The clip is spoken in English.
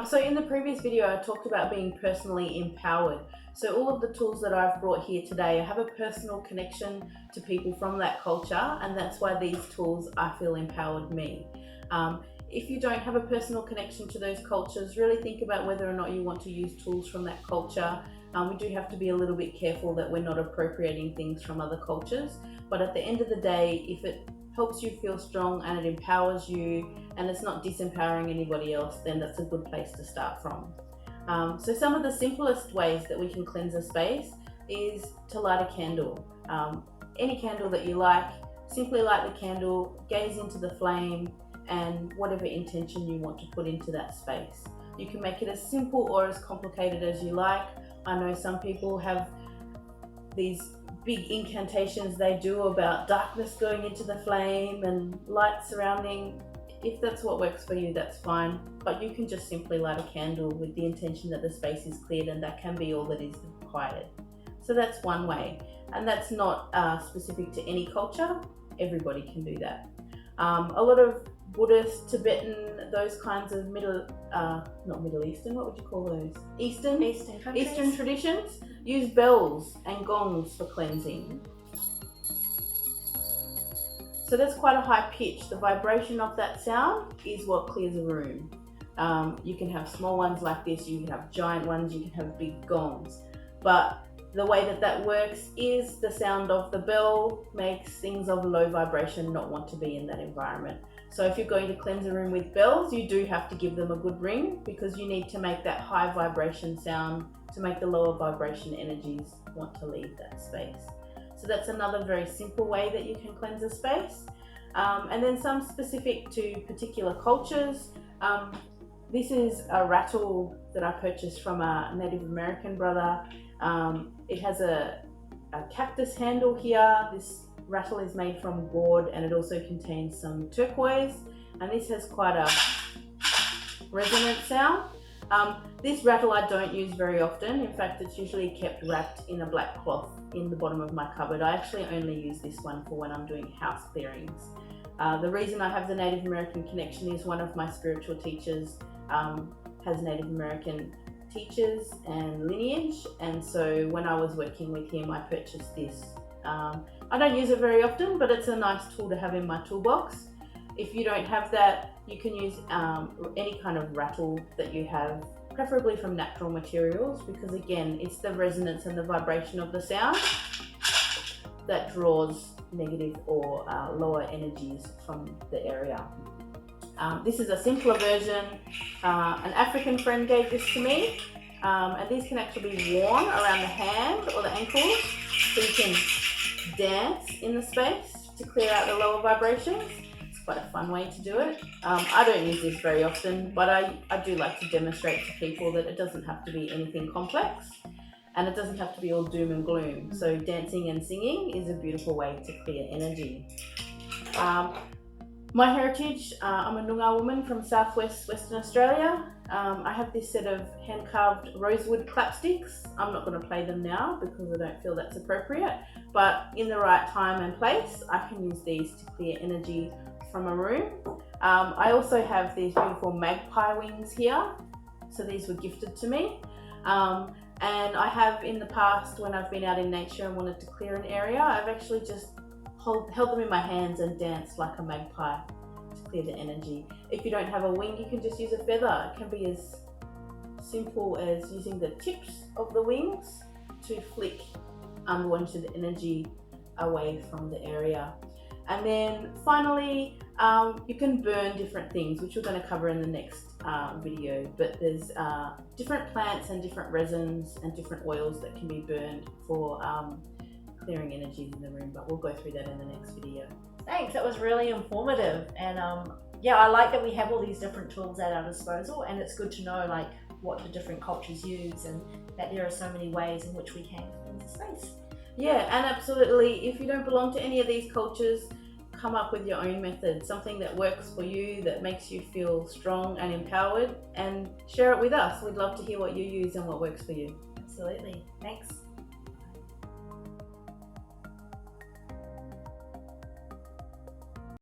So in the previous video, I talked about being personally empowered. So all of the tools that I've brought here today, I have a personal connection to people from that culture, and that's why these tools, I feel, empowered me. If you don't have a personal connection to those cultures, really think about whether or not you want to use tools from that culture. We do have to be a little bit careful that we're not appropriating things from other cultures, but at the end of the day, if it helps you feel strong and it empowers you and it's not disempowering anybody else, then that's a good place to start from. So some of the simplest ways that we can cleanse a space is to light a candle. Any candle that you like, simply light the candle, gaze into the flame, and whatever intention you want to put into that space. You can make it as simple or as complicated as you like. I know some people have these big incantations they do about darkness going into the flame and light surrounding. If that's what works for you, that's fine, but you can just simply light a candle with the intention that the space is cleared, and that can be all that is required. So that's one way, and that's not specific to any culture. Everybody can do that. A lot of Buddhist, Tibetan, those kinds of not Middle Eastern, what would you call those? Eastern traditions use bells and gongs for cleansing. So that's quite a high pitch. The vibration of that sound is what clears a room. You can have small ones like this, you can have giant ones, you can have big gongs. But the way that that works is the sound of the bell makes things of low vibration not want to be in that environment. So if you're going to cleanse a room with bells, you do have to give them a good ring, because you need to make that high vibration sound to make the lower vibration energies want to leave that space. So that's another very simple way that you can cleanse a space. And then some specific to particular cultures. This is a rattle that I purchased from a Native American brother. It has a cactus handle here. This rattle is made from gourd, and it also contains some turquoise, and this has quite a resonant sound. This rattle I don't use very often. In fact, it's usually kept wrapped in a black cloth in the bottom of my cupboard. I actually only use this one for when I'm doing house clearings. The reason I have the Native American connection is one of my spiritual teachers has Native American teachers and lineage, and so when I was working with him, I purchased this. I don't use it very often, but it's a nice tool to have in my toolbox. If you don't have that, you can use any kind of rattle that you have, preferably from natural materials, because again, it's the resonance and the vibration of the sound that draws negative or lower energies from the area. This is a simpler version. An African friend gave this to me, and these can actually be worn around the hand or the ankles, so you can dance in the space to clear out the lower vibrations. It's quite a fun way to do it. I don't use this very often, but I do like to demonstrate to people that it doesn't have to be anything complex, and it doesn't have to be all doom and gloom. So dancing and singing is a beautiful way to clear energy. My heritage, I'm a Noongar woman from southwest Western Australia. I have this set of hand-carved rosewood clapsticks. I'm not going to play them now because I don't feel that's appropriate, but in the right time and place, I can use these to clear energy from a room. I also have these beautiful magpie wings here. So these were gifted to me. And I have in the past, when I've been out in nature and wanted to clear an area, I've actually just held them in my hands and danced like a magpie to clear the energy. If you don't have a wing, you can just use a feather. It can be as simple as using the tips of the wings to flick unwanted energy away from the area. And then finally, you can burn different things, which we're going to cover in the next video, but there's different plants and different resins and different oils that can be burned for clearing energies in the room, but we'll go through that in the next video. Thanks, that was really informative, and yeah, I like that we have all these different tools at our disposal, and it's good to know like what the different cultures use and that there are so many ways in which we can cleanse the space. Yeah, and absolutely, if you don't belong to any of these cultures, come up with your own method, something that works for you, that makes you feel strong and empowered, and share it with us. We'd love to hear what you use and what works for you. Absolutely, thanks.